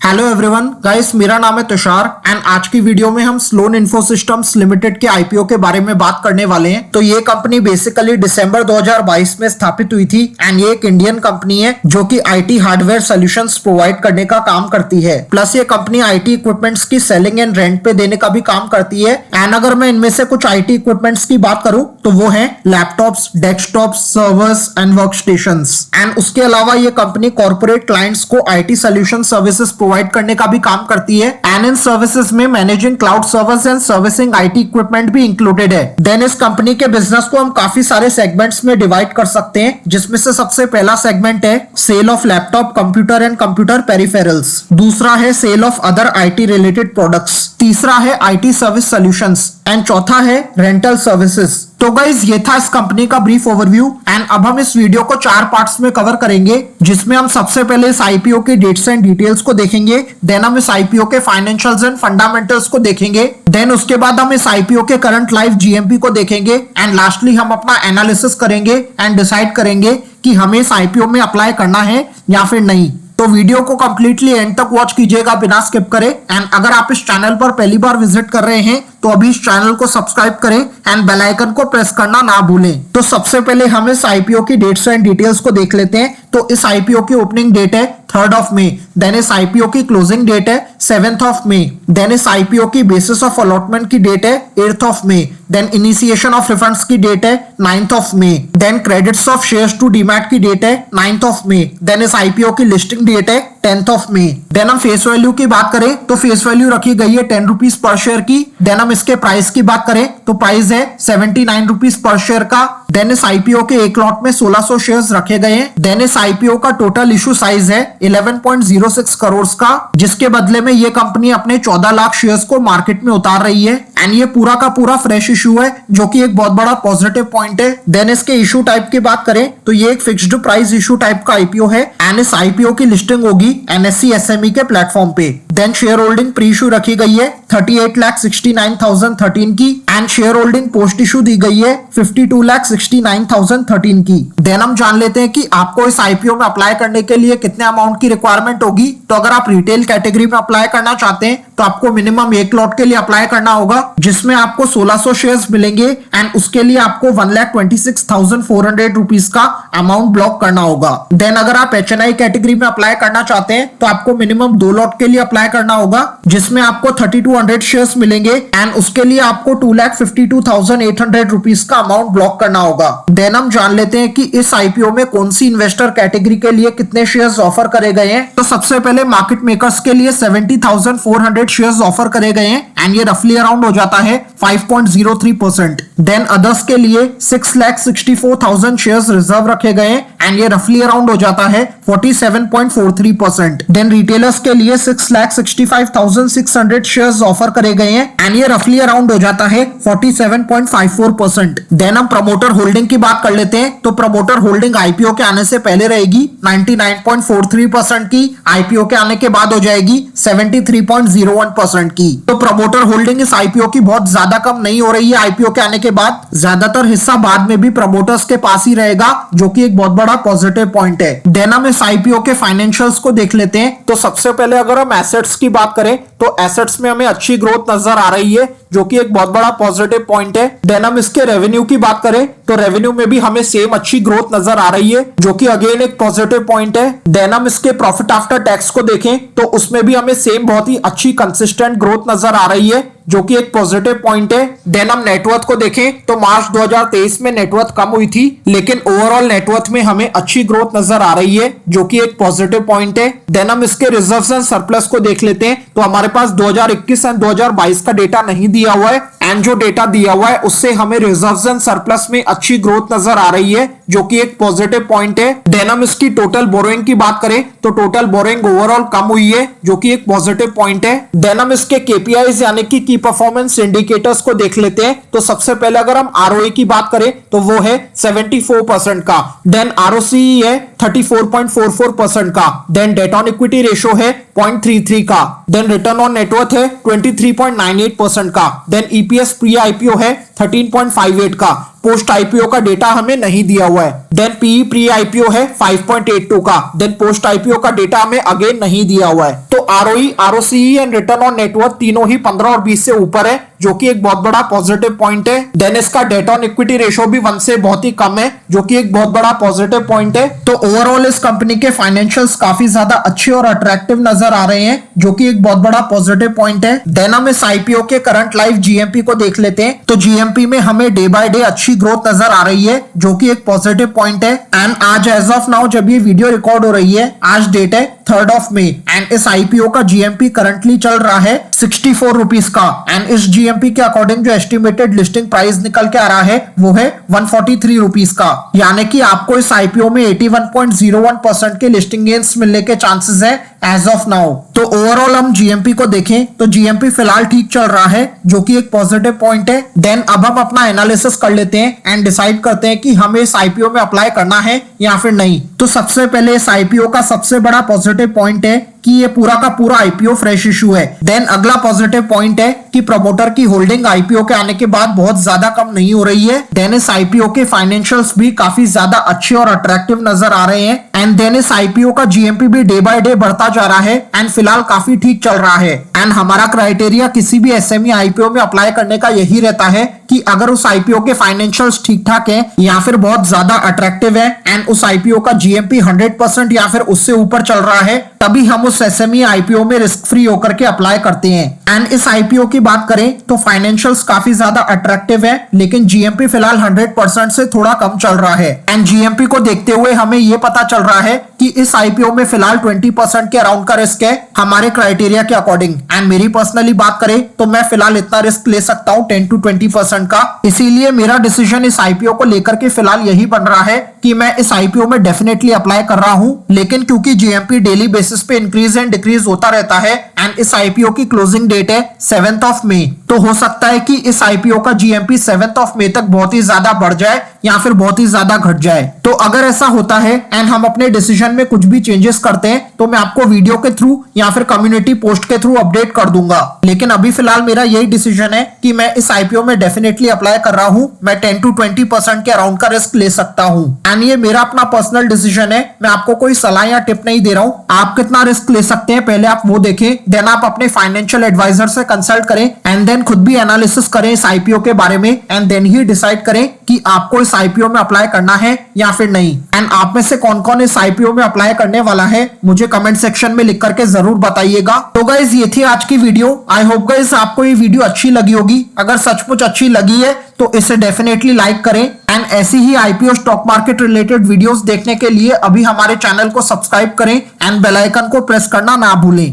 Hello everyone guys, मेरा नाम है तुषार एंड आज की वीडियो में हम स्लोन इन्फो सिस्टम्स लिमिटेड के आईपीओ के बारे में बात करने वाले हैं। तो ये कंपनी बेसिकली दिसंबर 2022 में स्थापित हुई थी एंड ये एक इंडियन कंपनी है जो कि आईटी हार्डवेयर सॉल्यूशंस प्रोवाइड करने का काम करती है। प्लस ये कंपनी आईटी इक्विपमेंट्स की सेलिंग एंड रेंट पे देने का भी काम करती है। एंड अगर मैं इनमें से कुछ आईटी इक्विपमेंट्स की बात करूं तो वो है laptops, desktops, servers and work stations. And उसके अलावा ये कंपनी कॉर्पोरेट क्लाइंट्स को आईटी सोल्यूशन सर्विसेज प्रोवाइड करने का भी काम करती है। एंड इन सर्विसेज में managing cloud servers and servicing IT equipment भी इंक्लूडेड है। देन इस कंपनी के बिजनेस को हम काफी सारे सेगमेंट्स में डिवाइड कर सकते हैं, जिसमें से सबसे पहला सेगमेंट है sale of laptop, computer and computer peripherals. दूसरा है sale of other IT related products. तीसरा है आईटी सर्विस सॉल्यूशंस एंड चौथा है रेंटल सर्विसेज। तो गाइज ये था इस कंपनी का ब्रीफ ओवरव्यू। एंड अब हम इस वीडियो को 4 पार्ट्स में कवर करेंगे, जिसमें हम सबसे पहले इस आईपीओ के डेट्स एंड डिटेल्स को देखेंगे। देन हम इस आईपीओ के फाइनेंशियल्स एंड फंडामेंटल्स को देखेंगे। देन उसके बाद हम इस आईपीओ के करंट लाइव जीएमपी को देखेंगे। एंड लास्टली हम अपना एनालिसिस करेंगे एंड डिसाइड करेंगे कि हमें इस आईपीओ में अप्लाई करना है या फिर नहीं। तो वीडियो को कंप्लीटली एंड तक वॉच कीजिएगा बिना स्किप करे। एंड अगर आप इस चैनल पर पहली बार विजिट कर रहे हैं तो अभी इस चैनल को सब्सक्राइब करें एंड बेल आइकन को प्रेस करना ना भूलें। तो सबसे पहले हम इस आईपीओ की डेट्स एंड डिटेल्स को देख लेते हैं। तो इस आईपीओ की ओपनिंग डेट है 3rd ऑफ मई। देन इस आईपीओ की क्लोजिंग डेट है 7th ऑफ मई। देन इस आईपीओ की बेसिस ऑफ अलॉटमेंट की डेट है 8th of May. Then initiation of refunds की डेट है 9th of May. Then credits of shares to demat की डेट है 9th ऑफ मई। देन इस IPO की लिस्टिंग डेट है 10th ऑफ मई। देन हम फेस वैल्यू की बात करें तो फेस वैल्यू रखी गई है 10 रुपीज पर शेयर की। देन हम इसके प्राइस की बात करें तो प्राइस है 79 रुपीज पर शेयर का। देन इस आईपीओ के एक लॉट में 1600 शेयर्स रखे गए हैं। देन इस आईपीओ का टोटल इशू साइज है 11.06 करोड़ का, जिसके बदले में ये कंपनी अपने 14 लाख शेयर्स को मार्केट में उतार रही है। एंड ये पूरा का पूरा फ्रेश इशू है, जो कि एक बहुत बड़ा पॉजिटिव पॉइंट है। देन इसके इशू टाइप की बात करें तो ये एक फिक्स्ड प्राइस इशू टाइप का आईपीओ है। एंड इस आईपीओ की लिस्टिंग होगी एनएससी एसएमई के प्लेटफॉर्म पे। Then share holding pre issue रखी गई है 38,69,013 की। And share holding post issue दी गई है 52,69,013 की। देन हम जान लेते हैं कि आपको इस आईपीओ में अप्लाई करने के लिए कितने अमाउंट की रिक्वायरमेंट होगी। तो अगर आप रिटेल कैटेगरी में अप्लाई करना चाहते हैं तो आपको मिनिमम एक लॉट के लिए अप्लाई करना होगा, जिसमें आपको 1600 शेयर्स मिलेंगे। एंड उसके लिए आपको 1,26,400 रुपीज का अमाउंट ब्लॉक करना होगा। देन अगर आप एचएनआई कैटेगरी में अप्लाई करना चाहते हैं तो आपको मिनिमम 2 लॉट के लिए अप्लाई करना होगा, जिसमें आपको 3200 शेयर्स मिलेंगे। एंड उसके लिए आपको 2,52,800 रुपीज का अमाउंट ब्लॉक करना होगा। देन हम जान लेते हैं कि इस आईपीओ में कौन सी इन्वेस्टर कैटेगरी के लिए कितने शेयर्स ऑफर करे गए हैं। तो सबसे पहले मार्केट मेकर्स के लिए 70,400 शेयर्स ऑफर करे गए हैं। एंड ये रफली अराउंड हो जाता है 5.03%। देन अदर्स के लिए 6,64,000 शेयर्स रिजर्व रखे गए हैं। एंड ये रफली अराउंड हो जाता है 47.43%। देन रिटेलर्स के लिए 6,65,600 शेयर्स ऑफर करे गए हैं। एंड ये रफली अराउंड हो जाता है 47.54%। देन हम प्रमोटर होल्डिंग की बात कर लेते हैं। तो प्रमोटर होल्डिंग आईपीओ के आने से पहले रहेगी 99.43% की, आईपीओ के आने के बाद हो जाएगी 73.01% की। तो प्रमोटर होल्डिंग इस आईपीओ की बहुत ज्यादा कम नहीं हो रही है आईपीओ के आने के बाद। ज्यादातर हिस्सा बाद में भी प्रमोटर्स के पास ही रहेगा, जो कि एक बहुत बड़ा पॉजिटिव पॉइंट है। देन हम इस आईपीओ के फाइनेंशियल्स को देख लेते हैं। तो सबसे पहले अगर हम एसेट्स की बात करें तो एसेट्स में हमें अच्छी ग्रोथ नजर आ रही है, जो कि एक बहुत बड़ा पॉजिटिव पॉइंट है। देन हम इसके रेवेन्यू की बात करें तो रेवेन्यू में भी हमें सेम अच्छी ग्रोथ नजर आ रही है, जो कि अगेन एक पॉजिटिव पॉइंट है। देन हम इसके प्रॉफिट आफ्टर टैक्स को देखें तो उसमें भी हमें सेम बहुत ही अच्छी कंसिस्टेंट ग्रोथ नजर आ रही है, जो कि एक पॉजिटिव पॉइंट है। देन हम नेटवर्थ को देखें तो मार्च 2023 में नेटवर्थ कम हुई थी, लेकिन ओवरऑल नेटवर्थ में हमें अच्छी ग्रोथ नजर आ रही है, जो कि एक पॉजिटिव पॉइंट है। देन हम इसके रिजर्व्स एंड सरप्लस को देख लेते हैं। तो हमारे पास 2021 एंड 2022 का डेटा नहीं दिया हुआ है। एंड जो डेटा दिया हुआ है उससे हमें रिजर्व्स एंड सरप्लस में अच्छी ग्रोथ नजर आ रही है, जो कि एक पॉजिटिव पॉइंट है। देन हम इसकी टोटल बोरोइंग की बात करें तो टोटल बोरोइंग ओवरऑल कम हुई है, जो कि एक पॉजिटिव पॉइंट है। देन हम इसके केपीआईज यानी कि की परफॉर्मेंस इंडिकेटर्स को देख लेते हैं। तो सबसे पहले अगर हम आरओई की बात करें तो वो है 74% का। देन आरओसीई है 34.44% का। Then debt on equity ratio है 0.33 का। देन रिटर्न ऑन नेटवर्थ है 23.98% का। देन ईपीएस प्री आईपीओ है 13.58 का। पोस्ट आईपीओ का डेटा हमें नहीं दिया हुआ है। देन पीई प्री आईपीओ है 5.82 का। देन पोस्ट आईपीओ का डेटा हमें अगेन नहीं दिया हुआ है। तो ROE, ROCE and return on net worth तीनों ही 15 और 20 से ऊपर है, जो कि एक बहुत बड़ा पॉजिटिव पॉइंट है। देन इसका डेट ऑन इक्विटी रेशो भी 1 से बहुत ही कम है, जो कि एक बहुत बड़ा पॉजिटिव पॉइंट है। तो ओवरऑल इस कंपनी के फाइनेंशियल्स काफी ज्यादा अच्छे और अट्रैक्टिव नजर आ रहे हैं, जो कि एक बहुत बड़ा पॉजिटिव पॉइंट है। देन हम इस आईपीओ के करंट लाइव जीएमपी को देख लेते हैं। तो जीएमपी में हमें डे बाय डे अच्छी ग्रोथ नजर आ रही है, जो कि एक पॉजिटिव पॉइंट है। एंड आज एज ऑफ नाउ जब ये वीडियो रिकॉर्ड हो रही है, आज डेट है 3rd of May एंड इस आईपीओ का जीएमपी करंटली चल रहा है 64 रुपीज का। एंड इस जीएमपी के अकॉर्डिंग जो एस्टिमेटेड लिस्टिंग प्राइस निकल के आ रहा है वो है 143 रुपीज का। यानी कि आपको इस आईपीओ में 81.01% के लिस्टिंग गेन्स मिलने के चांसेस है एज ऑफ नाउ। तो ओवरऑल हम जीएमपी को देखें तो जीएमपी फिलहाल ठीक चल रहा है, जो कि एक पॉजिटिव पॉइंट है। देन अब हम अपना एनालिसिस कर लेते हैं एंड डिसाइड करते हैं कि हमें इस आईपीओ में अप्लाई करना है या फिर नहीं। तो सबसे पहले इस आईपीओ का सबसे बड़ा पॉजिटिव पॉइंट है कि ये पूरा का पूरा आईपीओ फ्रेश इशू है। देन अगला पॉजिटिव पॉइंट है कि प्रमोटर की होल्डिंग आईपीओ के आने के बाद बहुत ज्यादा कम नहीं हो रही है। देन इस आईपीओ के फाइनेंशियल्स भी काफी ज्यादा अच्छे और अट्रैक्टिव नजर आ रहे हैं। एंड देन इस आईपीओ का जीएमपी भी डे बाय डे बढ़ता जा रहा है एंड फिलहाल काफी ठीक चल रहा है। एंड हमारा क्राइटेरिया किसी भी एसएमई आईपीओ में अप्लाई करने का यही रहता है कि अगर उस आईपीओ के फाइनेंशियल्स ठीक ठाक है या फिर बहुत ज्यादा अट्रैक्टिव है एंड उस आईपीओ का जीएमपी 100% या फिर उससे ऊपर चल रहा है, तभी हम उस एसएमई आईपीओ में रिस्क फ्री होकर के अप्लाई करते हैं। एंड इस आईपीओ की बात करें तो फाइनेंशियल्स काफी ज्यादा अट्रैक्टिव है, लेकिन जीएमपी फिलहाल 100% से थोड़ा कम चल रहा है। एंड जीएमपी को देखते हुए हमें यह पता चल रहा है कि इस आईपीओ में फिलहाल 20% के अराउंड का रिस्क है हमारे क्राइटेरिया के अकॉर्डिंग। एंड मेरी पर्सनली बात करें तो मैं फिलहाल इतना रिस्क ले सकता हूं 10 to 20% का। इसीलिए मेरा डिसीजन इस आईपीओ को लेकर के फिलहाल यही बन रहा है कि मैं इस आईपीओ में डेफिनेटली अप्लाई कर रहा हूं। लेकिन क्योंकि जीएमपी डेली बेसिस पे इंक्रीज एंड डिक्रीज होता रहता है एंड इस आईपीओ की क्लोजिंग डेट है 7th of May, तो हो सकता है कि इस आईपीओ का जीएमपी 7th of May तक बहुत ही ज्यादा बढ़ जाए या फिर बहुत ही ज्यादा घट जाए। तो अगर ऐसा होता है एंड हम अपने डिसीजन में कुछ भी चेंजेस करते हैं तो मैं आपको वीडियो के थ्रू या फिर कम्युनिटी पोस्ट के थ्रू अपडेट कर दूंगा। लेकिन अभी फिलहाल मेरा यही डिसीजन है कि मैं इस आईपीओ में डेफिनेटली अप्लाई कर रहा हूं। मैं 10 to 20% के अराउंड का रिस्क ले सकता हूं एंड ये मेरा अपना पर्सनल डिसीजन है। मैं आपको कोई सलाह या टिप नहीं दे रहा हूं। आप कितना रिस्क ले सकते हैं पहले आप वो देखें, देन आप अपने फाइनेंशियल एडवाइजर से कंसल्ट करें एंड देन खुद भी एनालिसिस करें इस आईपीओ के बारे में एंड देन ही डिसाइड करें कि आपको इस आईपीओ में अप्लाई करना है या फिर नहीं। एंड आप में से कौन कौन इस आईपीओ में अप्लाई करने वाला है मुझे कमेंट सेक्शन में लिख करके जरूर बताइएगा। तो गाइज ये थी आज की वीडियो। आई होप गाइज आपको ये वीडियो अच्छी लगी होगी। अगर सचमुच अच्छी लगी है तो इसे डेफिनेटली लाइक करें एंड ऐसी ही IPO stock market related videos देखने के लिए अभी हमारे चैनल को सब्सक्राइब करें एंड बेल आइकन को प्रेस करना ना भूलें।